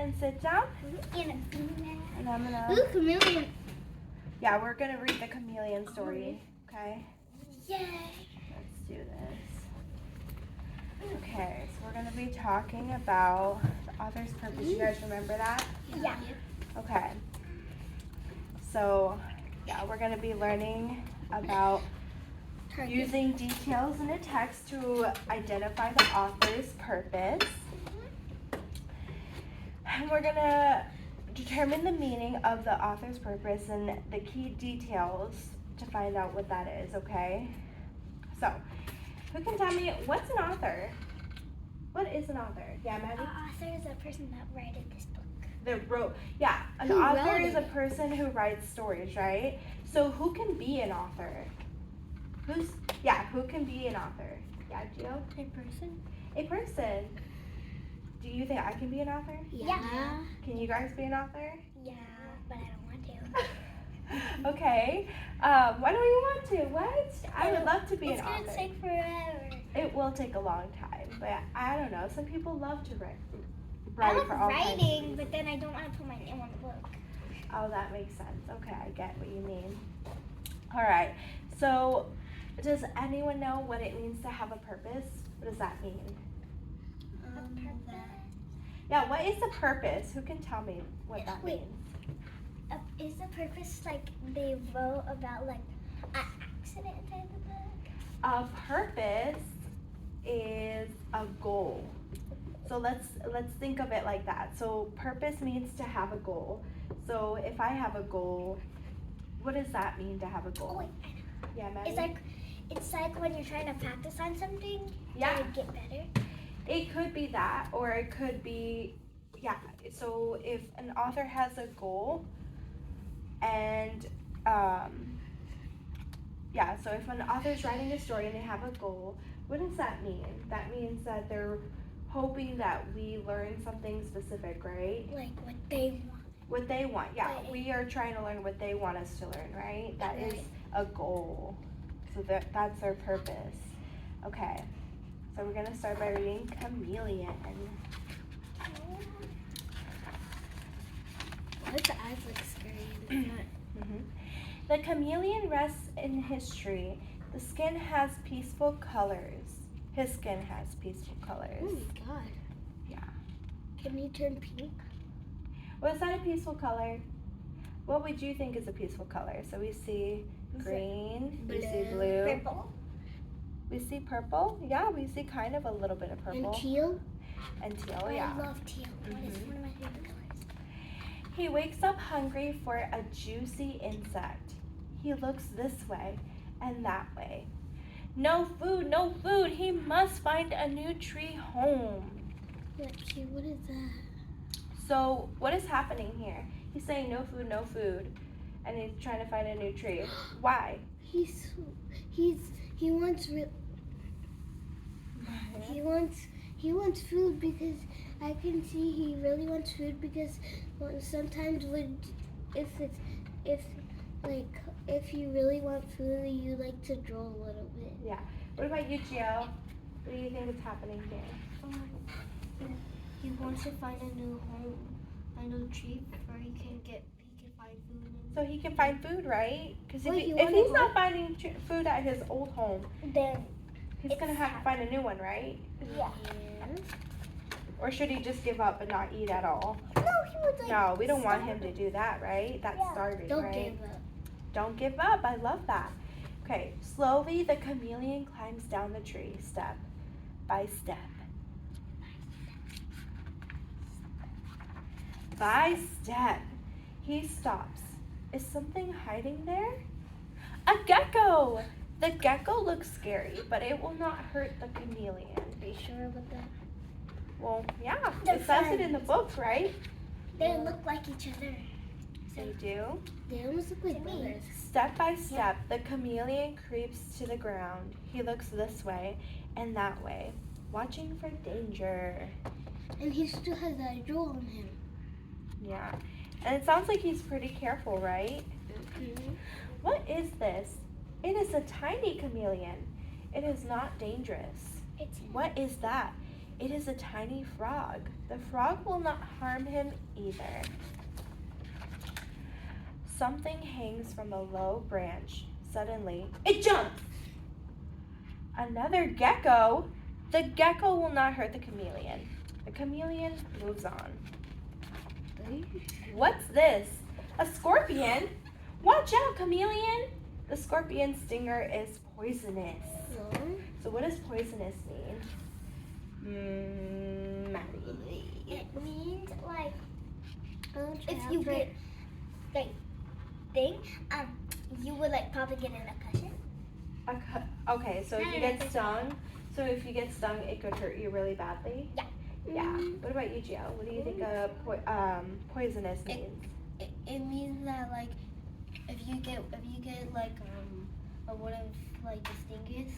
and sit down. And I'm gonna. Ooh, chameleon. Yeah, we're gonna read the chameleon story. Okay. Yay. Let's do this. Okay, so we're gonna be talking about the author's purpose. You guys remember that? Yeah. Okay. So, yeah, we're gonna be learning about using details in a text to identify the author's purpose. And we're gonna determine the meaning of the author's purpose and the key details to find out what that is, okay? So, who can tell me, what's an author? What is an author? Yeah, Maddie? An author is a person that wrote this book. An Who author wrote is a it? person who writes stories, right? So who can be an author? Who can be an author? Yeah, Gio? A person? A person. Do you think I can be an author? Yeah. Can you guys be an author? Yeah, but I don't want to. Okay. Why don't you want to? What? I would love to be an author. It's gonna take forever. It will take a long time, but I don't know. Some people love to write I love for all kinds of writing, reasons. but then I don't want to put my name on the book. Oh, that makes sense. Okay, I get what you mean. All right. So, does anyone know what it means to have a purpose? What does that mean? Yeah, what is the purpose? Who can tell me what that Wait. means? Is the purpose like they wrote about like an accident type of book? A purpose is a goal. So let's think of it like that. So purpose means to have a goal. So if I have a goal, what does that mean to have a goal? Oh wait, I know. Yeah, Maddie? It's like when you're trying to practice on something Yeah. to get better. It could be that, or it could be, so if an author has a goal, and, so if an author's writing a story and they have a goal, what does that mean? That means that they're hoping that we learn something specific, right? Like what they want. What they want, yeah. Right. We are trying to learn what they want us to learn, right? That is Right. a goal. So that's their purpose. Okay. So we're gonna start by reading Chameleon. Why the eyes look scary in the front? The chameleon rests in history. The skin has peaceful colors. His skin has peaceful colors. Oh my god. Yeah. Can you turn pink? Was that a peaceful color? What would you think is a peaceful color? So we see green, we see blue, Purple. we see purple. Yeah, we see kind of a little bit of purple. And teal. And teal, yeah. I love teal. It's one of my favorite colors. He wakes up hungry for a juicy insect. He looks this way and that way. No food, no food. He must find a new tree home. What is that? So what is happening here? He's saying no food, no food. And he's trying to find a new tree. Why? He wants food because I can see he really wants food because sometimes if you really want food, you like to draw a little bit. Yeah. What about you, Gio? What do you think is happening here? He wants to find a new home, a new tree where he can find food. So he can find food, right? Because if Wait, he's not finding food at his old home, Then he's going to have to find a new one, right? yeah. Or should he just give up and not eat at all? No, he would like. No, we don't want him to do that, right? That's starving, Don't right? give up. Don't give up. I love that. Okay, slowly the chameleon climbs down the tree, step by step. By step. He stops. Is something hiding there? A gecko! The gecko looks scary, but it will not hurt the chameleon. Are you sure about that? Well, yeah, They're it says it in the book, right? They look like each other. They do. They almost look like brothers. Step by step, the chameleon creeps to the ground. He looks this way and that way, watching for danger. And he still has that jewel on him. Yeah. And it sounds like he's pretty careful, right? Mm-hmm. What is this? It is a tiny chameleon. It is not dangerous. It's What is that? It is a tiny frog. The frog will not harm him either. Something hangs from a low branch. Suddenly, it jumps. Another gecko. The gecko will not hurt the chameleon. The chameleon moves on. What's this? A scorpion? Watch out, chameleon! The scorpion stinger is poisonous. So what does poisonous mean? Maddie. It means like if you get thing, you would like probably get in a cushion. Okay, so if you get stung, it could hurt you really badly? Yeah. Yeah. What about you, Gio? What do you think poisonous means? It means that like if you get like what if like the sting is,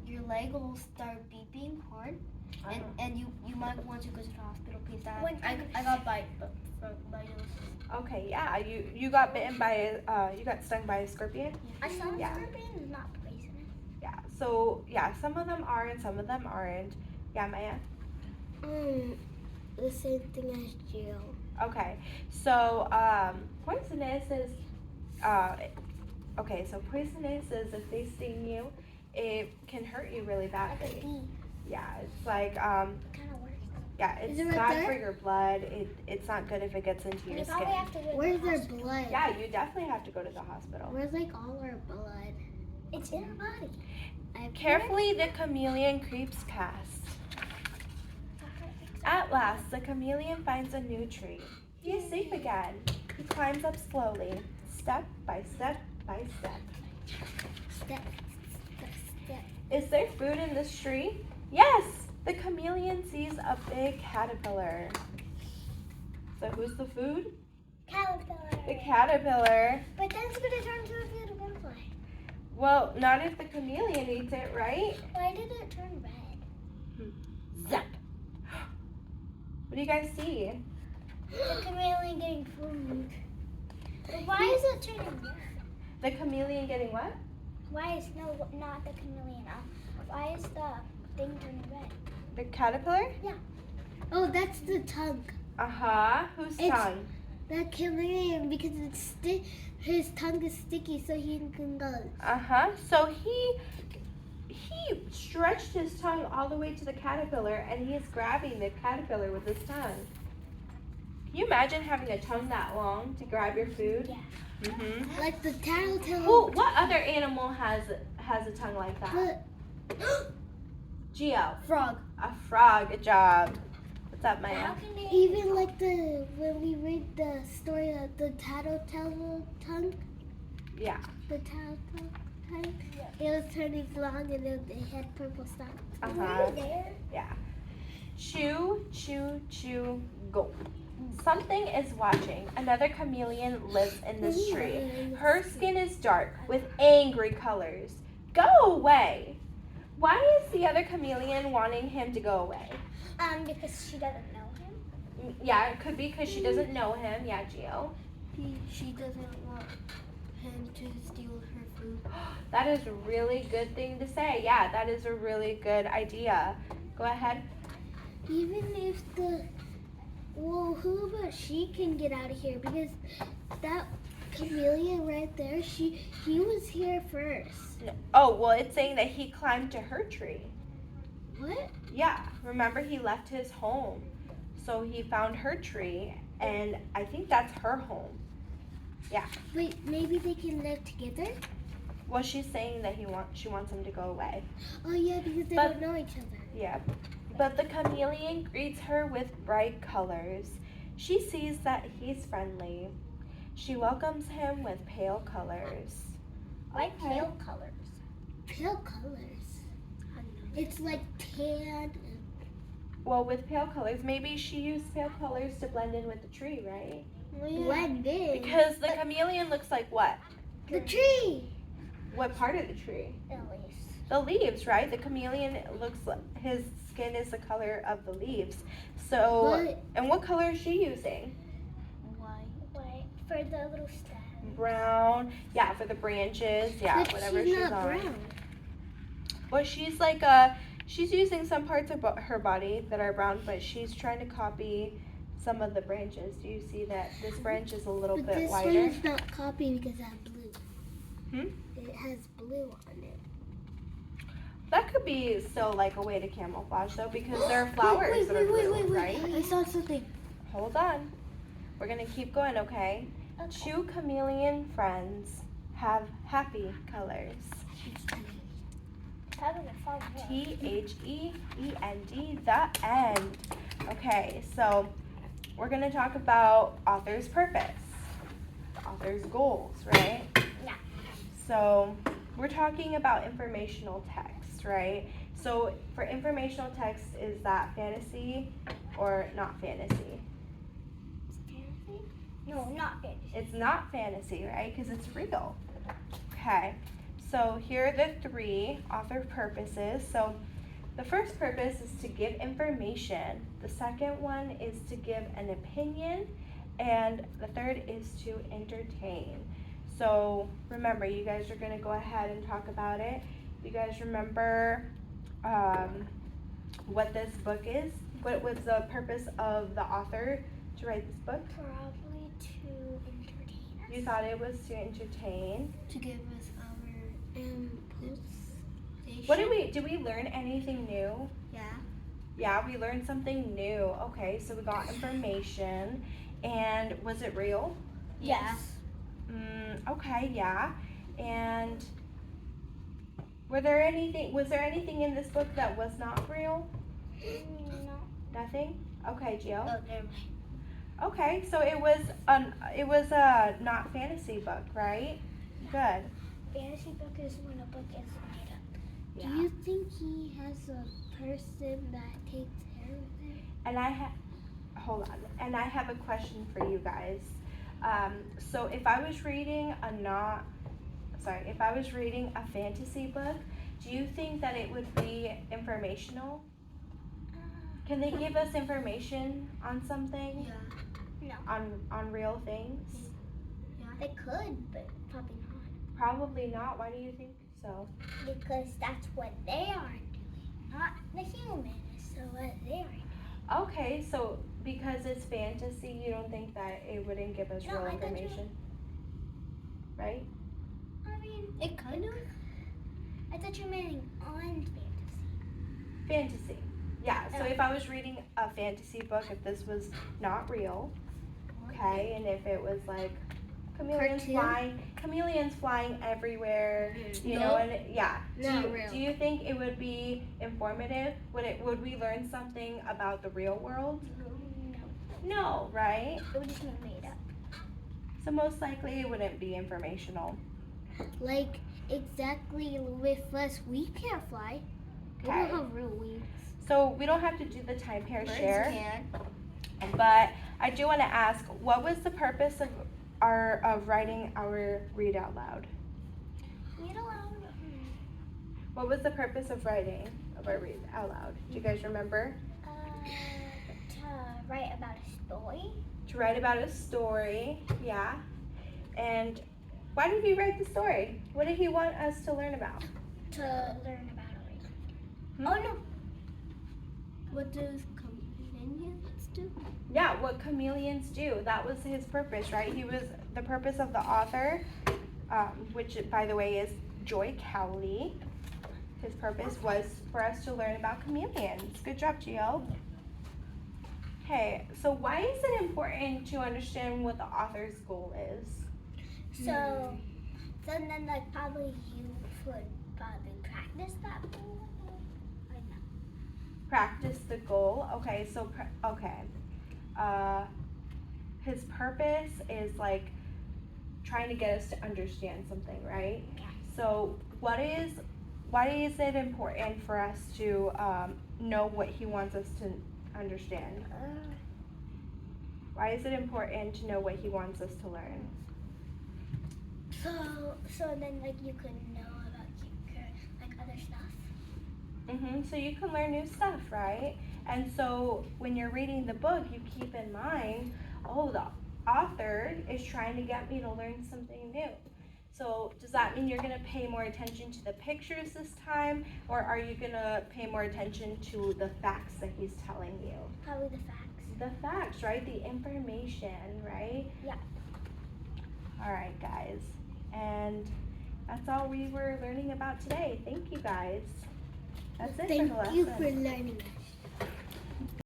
your leg will start beeping hard, and you might want to go to the hospital because I got bite from those. Okay, yeah, you got bitten by you got stung by a scorpion? I saw a scorpion is not poisonous. Yeah, so yeah, some of them are and some of them aren't. Yeah, Maya? The same thing as Jill. Okay, so poisonous is poisonous is if they sting you, it can hurt you really badly. Like a bee. Yeah, it's like Kind of worse. yeah, it's Is it right bad there? for your blood. It's not good if it gets into your skin. Where's their blood? Yeah, you definitely have to go to the hospital. Where's like all our blood? It's in our body. Carefully, the chameleon creeps past. At last, the chameleon finds a new tree. He is safe again. He climbs up slowly, step by step by step. Step. Is there food in this tree? Yes! The chameleon sees a big caterpillar. So who's the food? Caterpillar. The caterpillar. But then it's gonna turn into a beautiful butterfly. Well, not if the chameleon eats it, right? Why did it turn red? Zap! What do you guys see? The chameleon getting food. But why is it turning red? The chameleon getting what? Why is not the chameleon? Why is the thing turning red? The caterpillar? Yeah. Oh, that's the tongue. Whose It's- tongue? That chameleon because his tongue is sticky, so he can go. So he stretched his tongue all the way to the caterpillar, and he is grabbing the caterpillar with his tongue. Can you imagine having a tongue that long to grab your food? Yeah. Mhm. Like the tattletale. Well, what other animal has a tongue like that? Gio. Frog. A frog. Good job. What's up, Maya? Even like when we read the story of the tattletale tongue. Yeah. The tattletale tongue. It was turning long and then it had purple spots. There? Yeah. Chew, chew, chew, go. Something is watching. Another chameleon lives in this tree. Her skin is dark with angry colors. Go away! Why is the other chameleon wanting him to go away? Because she doesn't know him. Yeah, it could be because she doesn't know him. Yeah, Gio. She doesn't want him to steal her food. That is a really good thing to say. Yeah, that is a really good idea. Go ahead. Even if who about she can get out of here because that chameleon right there, he was here first. No. Oh, well, it's saying that he climbed to her tree. What? Yeah, remember he left his home. So he found her tree, and I think that's her home. Yeah. Wait, maybe they can live together? Well, she's saying that she wants him to go away. Oh yeah, because they don't know each other. Yeah. But the chameleon greets her with bright colors. She sees that he's friendly. She welcomes him with pale colors. Like pale colors. Pale colors. It's like tan. Well, with pale colors, maybe she used pale colors to blend in with the tree, right? Blend in. Because the chameleon looks like what? The tree. What part of the tree? The leaves. The leaves, right? The chameleon looks like his skin is the color of the leaves. So, and what color is she using? White. For the little stem. Brown. Yeah, for the branches. Yeah, But whatever she's she's not on. brown. Well, she's like She's using some parts of her body that are brown, but she's trying to copy some of the branches. Do you see that this branch is a little But bit this wider? one is not copying because it has blue. Hmm? It has blue on it. That could be still like a way to camouflage though, because there are flowers that are blue, right? I saw something. Hold on. We're gonna keep going, okay? Two chameleon friends have happy colors. THEEEND, the end. Okay, so we're gonna talk about author's purpose, the author's goals, right? Yeah. So we're talking about informational text, right? So for informational text, is that fantasy or not fantasy? Fantasy? No, not fantasy. It's not fantasy, right? Because it's real. Okay. So here are the three author purposes. So the first purpose is to give information. The second one is to give an opinion. And the third is to entertain. So remember, you guys are going to go ahead and talk about it. You guys remember what this book is? What was the purpose of the author to write this book? Probably to entertain us. You thought it was to entertain. To give us our impulse. What did we learn anything new? Yeah. Yeah, we learned something new. Okay, so we got information. And was it real? Yes. Okay, yeah. And was there anything in this book that was not real? No. Nothing? Okay, Gio. Oh, never mind. Okay, so it was a not fantasy book, right? Good. Fantasy book is when a book is made up. Yeah. Do you think he has a person that takes care of him? And hold on. And I have a question for you guys. So if I was reading a fantasy book, do you think that it would be informational? Can they give us information on something? Yeah. No. On real things? Yeah. They could, but probably not. Probably not. Why do you think so? Because that's what they are doing, not the humans. So what they are doing. Okay, so because it's fantasy, you don't think that it wouldn't give us No, real I thought you- information? Right? I mean, it kind of. I thought you meant on fantasy. Fantasy. Yeah, so if I was reading a fantasy book, if this was not real, okay, and if it was like chameleons flying everywhere, you know, and yeah. Do you think it would be informative? Would we learn something about the real world? No. No, right? It would just be made up. So most likely it wouldn't be informational. Like, exactly with us, we can't fly. We Okay. don't have real wings. So we don't have to do the time pair Birds share, can. but I do want to ask, what was the purpose of writing our read out loud? Read aloud. What was the purpose of writing our read out loud? Do you guys remember? To write about a story. To write about a story, yeah. And why did he write the story? What did he want us to learn about? To learn about it. Oh no. What does chameleons do? Yeah, what chameleons do. That was his purpose, right? He was the purpose of the author, which by the way is Joy Cowley. His purpose was for us to learn about chameleons. Good job, Gio. Okay, so why is it important to understand what the author's goal is? So then like probably you would probably practice that goal. I know. Practice the goal. Okay, so his purpose is like trying to get us to understand something, right? Yeah. So why is it important for us to know what he wants us to understand? Why is it important to know what he wants us to learn? So then like you could know about like other stuff. So you can learn new stuff, right? And so when you're reading the book, you keep in mind, oh, the author is trying to get me to learn something new. So does that mean you're gonna pay more attention to the pictures this time, or are you gonna pay more attention to the facts that he's telling you? Probably the facts. The facts, right? The information, right? Yeah. All right, guys. And that's all we were learning about today. Thank you, guys. That's it for the lesson. Thank you for learning us.